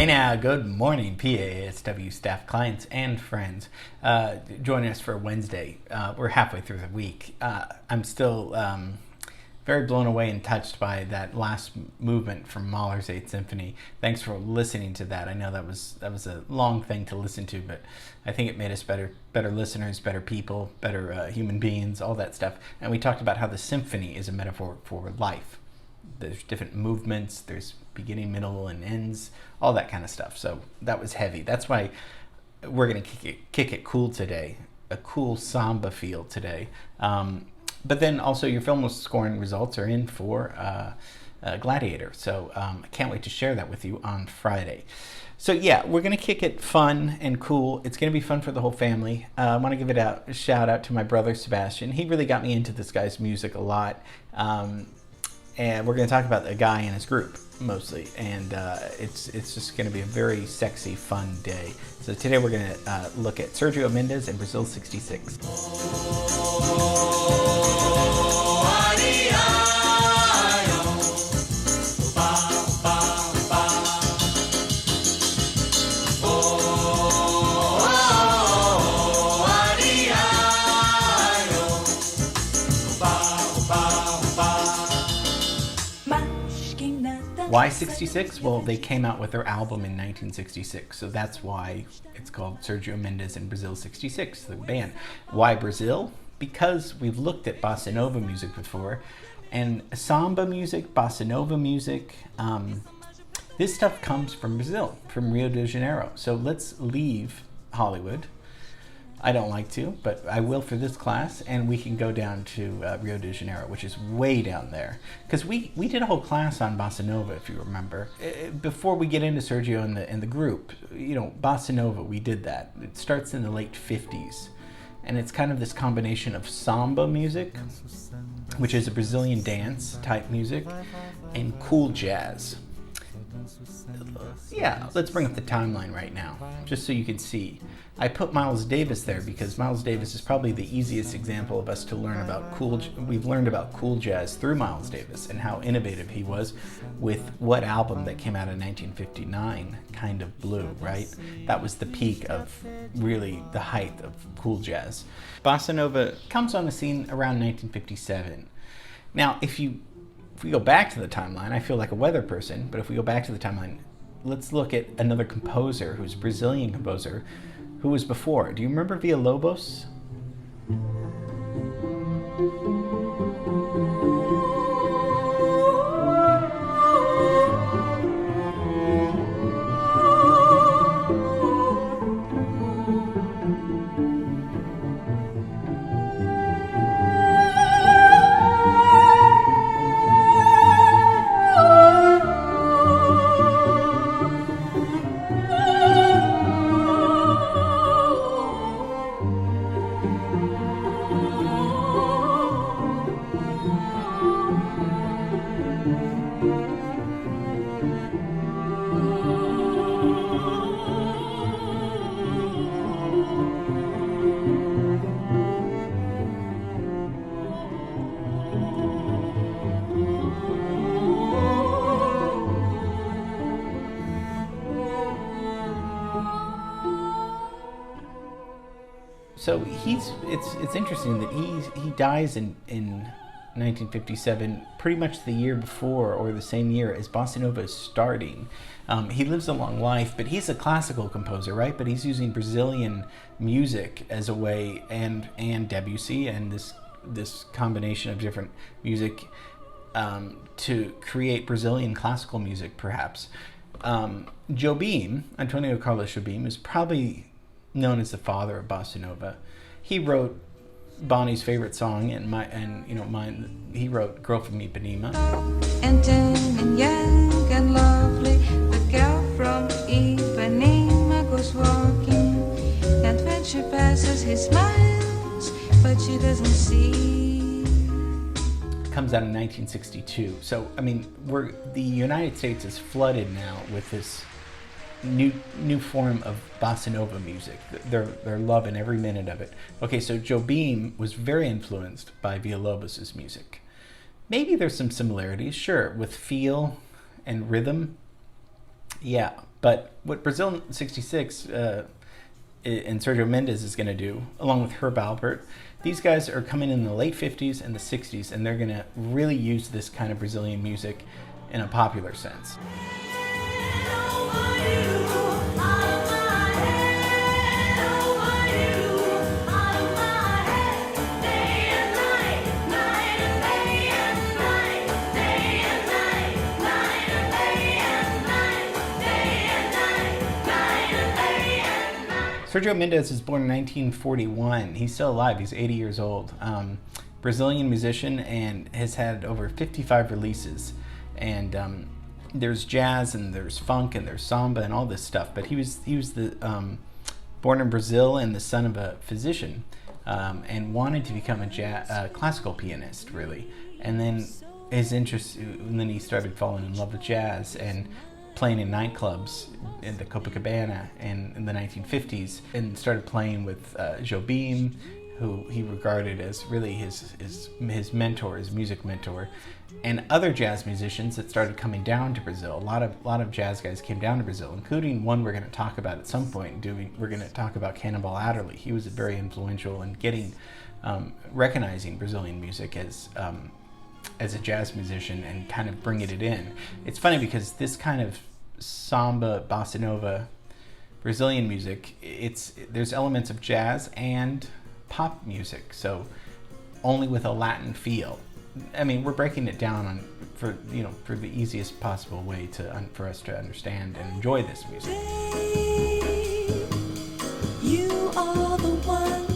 Hey now, good morning, PASW staff, clients, and friends. Joining us for Wednesday. We're halfway through the week. I'm still very blown away and touched by that last movement from Mahler's 8th Symphony. Thanks for listening to that. I know that was a long thing to listen to, but I think it made us better listeners, better people, better human beings, all that stuff. And we talked about how the symphony is a metaphor for life. There's different movements, there's beginning, middle, and ends, all that kind of stuff. So that was heavy. That's why we're going to kick it cool today, a cool samba feel today. But then also your film scoring results are in for Gladiator. So I can't wait to share that with you on Friday. So yeah, we're going to kick it fun and cool. It's going to be fun for the whole family. I want to give it a shout out to my brother Sebastian. He really got me into this guy's music a lot. And we're going to talk about a guy in his group mostly, and it's just going to be a very sexy, fun day. So today we're going to look at Sergio Mendes and Brasil 66. Why 66? Well, they came out with their album in 1966, so that's why it's called Sergio Mendes and Brasil 66, the band. Why Brazil? Because we've looked at bossa nova music before, and samba music, bossa nova music, this stuff comes from Brazil, from Rio de Janeiro. So let's leave Hollywood. I don't like to, but I will for this class, and we can go down to Rio de Janeiro, which is way down there. Because we did a whole class on bossa nova, if you remember. Before we get into Sergio and the group, bossa nova, we did that. It starts in the late 50s, and it's kind of this combination of samba music, which is a Brazilian dance type music, and cool jazz. Yeah, let's bring up the timeline right now, just so you can see. I put Miles Davis there because Miles Davis is probably the easiest example of us to learn about we've learned about cool jazz through Miles Davis and how innovative he was with what album that came out in 1959, Kind of Blue, right? That was the peak of really the height of cool jazz. Bossa Nova comes on the scene around 1957. Now, if we go back to the timeline, I feel like a weather person, but if we go back to the timeline, let's look at another composer who's a Brazilian composer who was before. Do you remember Villalobos? So it's interesting that he dies in 1957, pretty much the year before or the same year as bossa nova is starting. He lives a long life, but he's a classical composer, right? But he's using Brazilian music as a way, and Debussy and this combination of different music to create Brazilian classical music, perhaps. Jobim, Antonio Carlos Jobim, is probably known as the father of bossa nova. He wrote Bonnie's favorite song, and mine. He wrote "Girl from Ipanema." And young and lovely, the girl from Ipanema goes walking, and when she passes, he smiles, but she doesn't see. Comes out in 1962. So the United States is flooded now with this new form of bossa nova music. They're loving every minute of it. Okay, so Jobim was very influenced by Villalobos' music. Maybe there's some similarities, sure, with feel and rhythm. Yeah, but what Brazil 66 and Sergio Mendes is going to do, along with Herb Alpert, these guys are coming in the late 50s and the 60s, and they're going to really use this kind of Brazilian music in a popular sense. Sergio Mendes is born in 1941. He's still alive. He's 80 years old. Brazilian musician, and has had over 55 releases. And there's jazz and there's funk and there's samba and all this stuff. But he was born in Brazil and the son of a physician, and wanted to become a classical pianist, really. And then he started falling in love with jazz and playing in nightclubs in the Copacabana in the 1950s, and started playing with Jobim, who he regarded as really his mentor, his music mentor, and other jazz musicians that started coming down to Brazil. A lot of jazz guys came down to Brazil, including one we're going to talk about at some point. We're going to talk about Cannonball Adderley. He was very influential in recognizing Brazilian music as a jazz musician and kind of bringing it in. It's funny because this kind of samba, bossa nova, Brazilian music, there's elements of jazz and pop music, so only with a Latin feel. I mean, we're breaking it down for the easiest possible way for us to understand and enjoy this music. You are the one,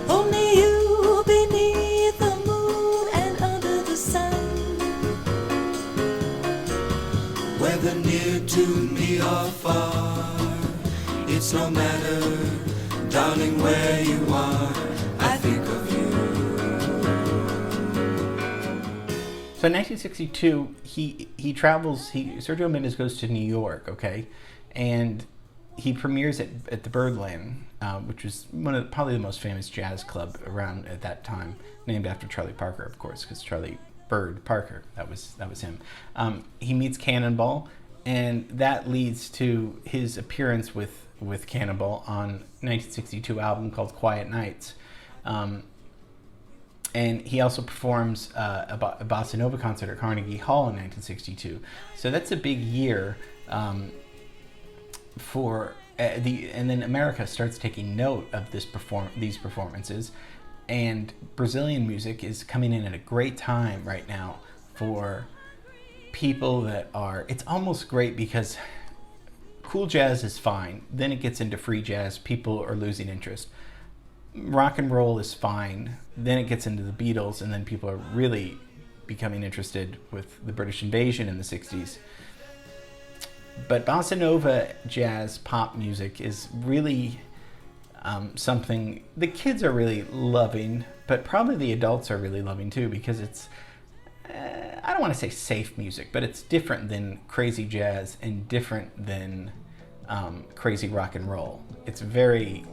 only you beneath the moon and under the sun. Whether near to me or far, it's no matter, darling, where you are, I think of you. So in 1962, he travels. Sergio Mendes goes to New York, okay, and he premieres at the Birdland, which was probably the most famous jazz club around at that time, named after Charlie Parker, of course, because Charlie Bird Parker, that was him. He meets Cannonball, and that leads to his appearance with Cannonball on 1962 album called Quiet Nights. And he also performs a bossa nova concert at Carnegie Hall in 1962. So that's a big year and then America starts taking note of these performances, and Brazilian music is coming in at a great time right now for people it's almost great because cool jazz is fine, then it gets into free jazz, people are losing interest. Rock and roll is fine, then it gets into the Beatles, and then people are really becoming interested with the British invasion in the 60s. But bossa nova, jazz, pop music is really something the kids are really loving, but probably the adults are really loving too, because it's, I don't want to say safe music, but it's different than crazy jazz and different than crazy rock and roll. It's very,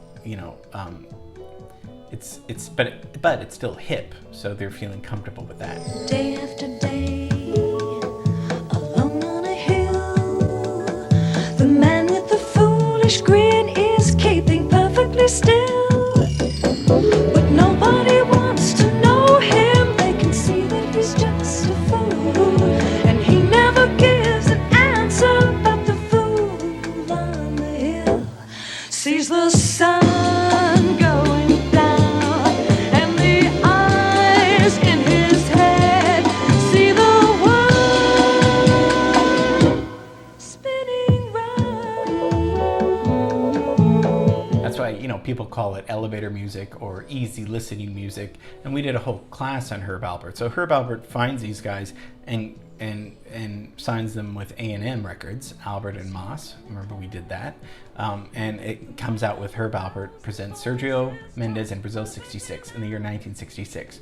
but it's still hip, so they're feeling comfortable with that. Day after day, alone on a hill, the man with the foolish grin is keeping perfectly still. But nobody wants to know him, they can see that he's just a fool, and he never gives an answer, but the fool on the hill sees the sun going down, and the eyes in his head see the world spinning round. That's why, people call it elevator music or easy listening music. And we did a whole class on Herb Alpert. So Herb Alpert finds these guys and signs them with A&M Records, Albert and Moss. Remember we did that. And it comes out with Herb Alpert presents Sergio Mendes in Brazil 66 in the year 1966.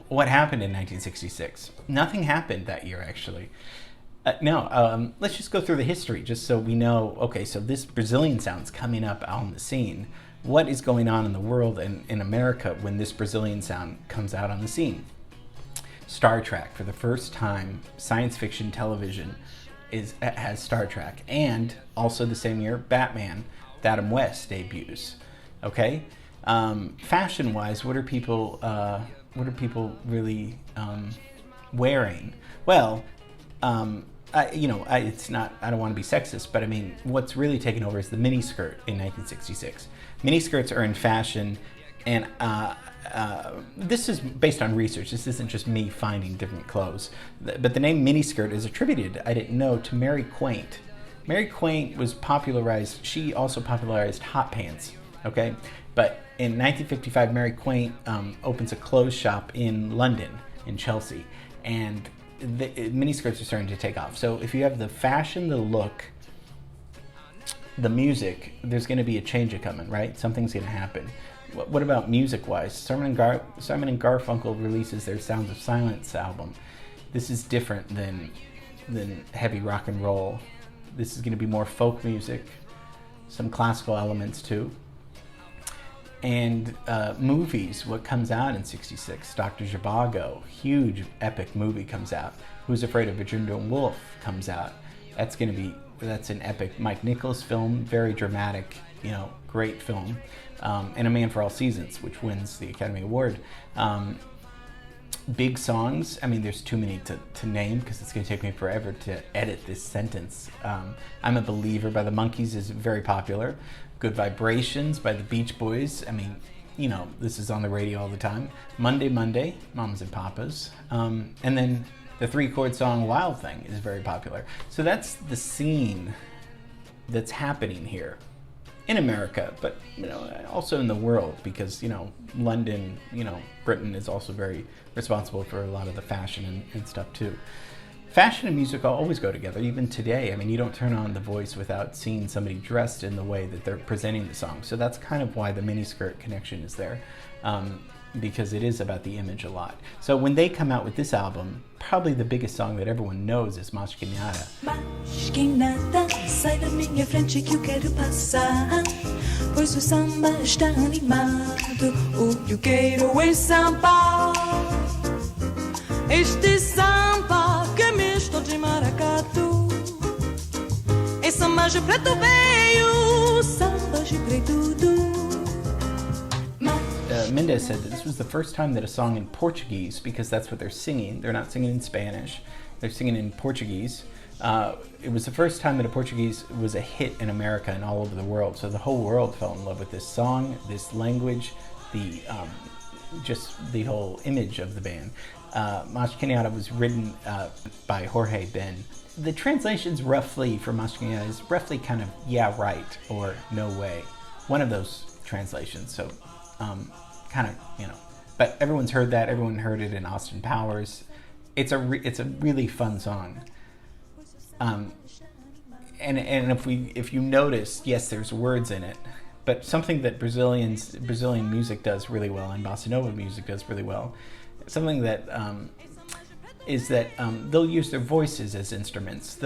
What happened in 1966? Nothing happened that year, actually. Let's just go through the history just so we know, okay, so this Brazilian sound's coming up on the scene. What is going on in the world and in America when this Brazilian sound comes out on the scene? Star Trek, for the first time, science fiction television has Star Trek, and also the same year Batman, with Adam West debuts. Okay, fashion-wise, what are people really wearing? Well, it's not. I don't want to be sexist, but I mean, what's really taken over is the miniskirt in 1966. Miniskirts are in fashion, and this is based on research. This isn't just me finding different clothes. But the name miniskirt is attributed, I didn't know, to Mary Quaint. Mary Quaint was popularized. She also popularized hot pants. Okay, but in 1955, Mary Quaint opens a clothes shop in London, in Chelsea, and the miniskirts are starting to take off. So if you have the fashion, the look, the music, there's going to be a change coming, right? Something's going to happen. What about music-wise? Simon and Garfunkel releases their Sounds of Silence album. This is different than heavy rock and roll. This is going to be more folk music, some classical elements too. And movies, what comes out in 66? Dr. Zhivago, huge epic movie comes out. Who's Afraid of Virginia Woolf comes out. That's an epic Mike Nichols film, very dramatic, great film. And A Man for All Seasons, which wins the Academy Award. Big songs, I mean, there's too many to name because it's going to take me forever to edit this sentence. I'm a Believer by the Monkees is very popular. Good Vibrations by the Beach Boys. I mean, this is on the radio all the time. Monday, Monday, Mamas and Papas. And then the 3-chord song Wild Thing is very popular. So that's the scene that's happening here in America, but also in the world, because London, Britain is also very responsible for a lot of the fashion and stuff too. Fashion and music always go together, even today. I mean, you don't turn on The Voice without seeing somebody dressed in the way that they're presenting the song. So that's kind of why the miniskirt connection is there, because it is about the image a lot. So when they come out with this album, probably the biggest song that everyone knows is Mas Que Nada. Mas que nada, sai da minha frente que eu quero passar, pois o samba está animado, o que eu quero é samba. Este samba que é misto de maracatu, é samba de preto veio, samba de preto. Mendes said that this was the first time that a song in Portuguese, because that's what they're singing, they're not singing in Spanish, they're singing in Portuguese. It was the first time that a Portuguese was a hit in America and all over the world. So the whole world fell in love with this song, this language, just the whole image of the band. Mas Que Nada was written by Jorge Ben. The translations roughly for Mas Que Nada is roughly kind of yeah, right, or no way. One of those translations. So kind of, but everyone's heard that. Everyone heard it in Austin Powers. It's a really fun song. And if you notice, yes, there's words in it, but something that Brazilian music does really well, and bossa nova music does really well, something that is that they'll use their voices as instruments.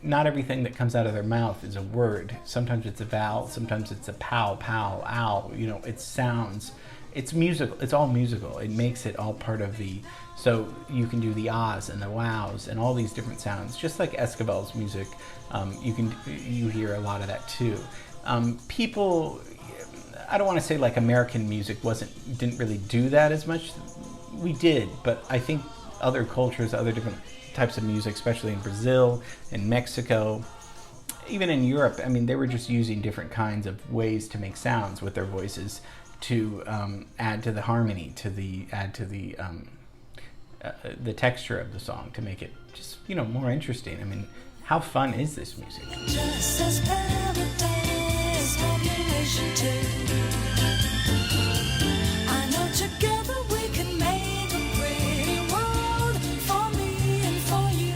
Not everything that comes out of their mouth is a word. Sometimes it's a vowel, sometimes it's a pow, pow, ow. It sounds. It's musical. It's all musical. It makes it all part of the. So you can do the ahs and the wows and all these different sounds, just like Esquivel's music. You hear a lot of that too. People, I don't want to say like American music didn't really do that as much. We did, but I think other cultures, other different types of music, especially in Brazil and Mexico, even in Europe, I mean, they were just using different kinds of ways to make sounds with their voices to add to the harmony, add to the texture of the song, to make it just more interesting. I mean, how fun is this music? Just as paradise population too. I know together we can make a pretty world for me and for you,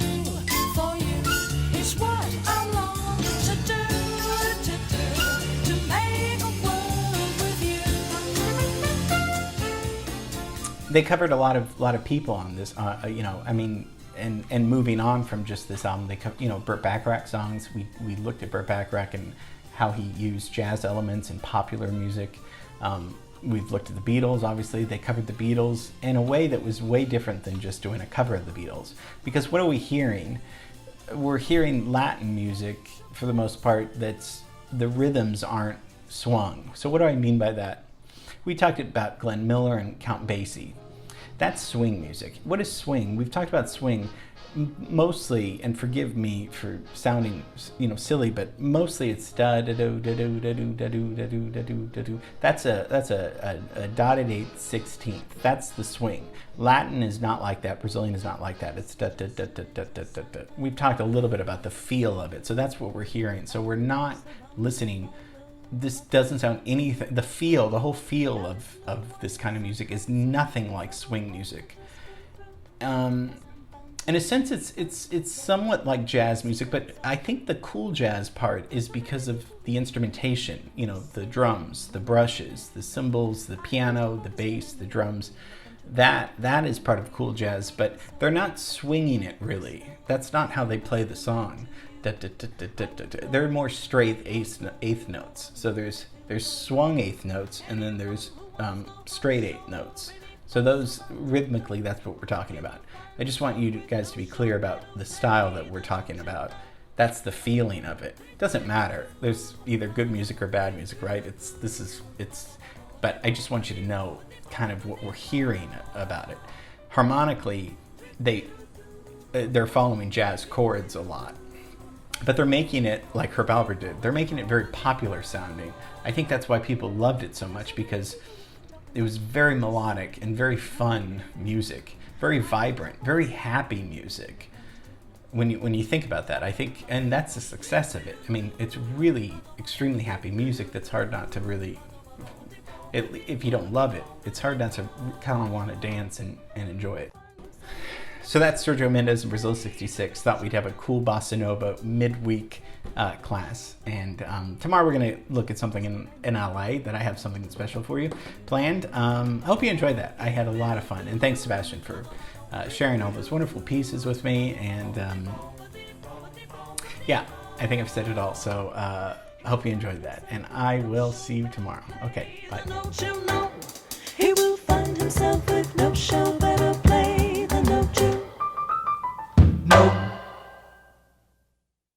for you. It's what I long to do, to make a world with you. They covered a lot of people on this, I mean, and moving on from just this album, they Burt Bacharach songs. We looked at Burt Bacharach and how he used jazz elements in popular music. We've looked at the Beatles, obviously. They covered the Beatles in a way that was way different than just doing a cover of the Beatles. Because what are we hearing? we're hearing Latin music for the most part that's the rhythms aren't swung. So what do I mean by that? We talked about Glenn Miller and Count Basie. That's swing music. What is swing? We've talked about swing mostly, and forgive me for sounding, silly, but mostly it's da da do da do da do da do da do da do da do. That's a dotted 8/16. That's the swing. Latin is not like that. Brazilian is not like that. It's da da da da da da da da. We've talked a little bit about the feel of it, so that's what we're hearing. So we're not listening. This doesn't sound anything. The whole feel of this kind of music is nothing like swing music. In a sense, it's somewhat like jazz music, but I think the cool jazz part is because of the instrumentation. The drums, the brushes, the cymbals, the piano, the bass, the drums. That is part of cool jazz, but they're not swinging it really. That's not how they play the song. They're more straight eighth notes. So there's swung eighth notes, and then there's straight eighth notes. So those, rhythmically, that's what we're talking about. I just want you guys to be clear about the style that we're talking about. That's the feeling of it. It doesn't matter. There's either good music or bad music, right? But I just want you to know kind of what we're hearing about it. Harmonically, they're following jazz chords a lot. But they're making it like Herb Alpert did. They're making it very popular sounding. I think that's why people loved it so much, because it was very melodic and very fun music, very vibrant, very happy music. When you think about that, I think, and that's the success of it. I mean, it's really extremely happy music that's hard not to really, if you don't love it, it's hard not to kind of want to dance and enjoy it. So that's Sergio Mendes in Brazil 66. Thought we'd have a cool bossa nova midweek class. And tomorrow we're going to look at something in LA that I have something special for you planned. Hope you enjoyed that. I had a lot of fun. And thanks, Sebastian, for sharing all those wonderful pieces with me. And yeah, I think I've said it all. So I hope you enjoyed that. And I will see you tomorrow. Okay, bye.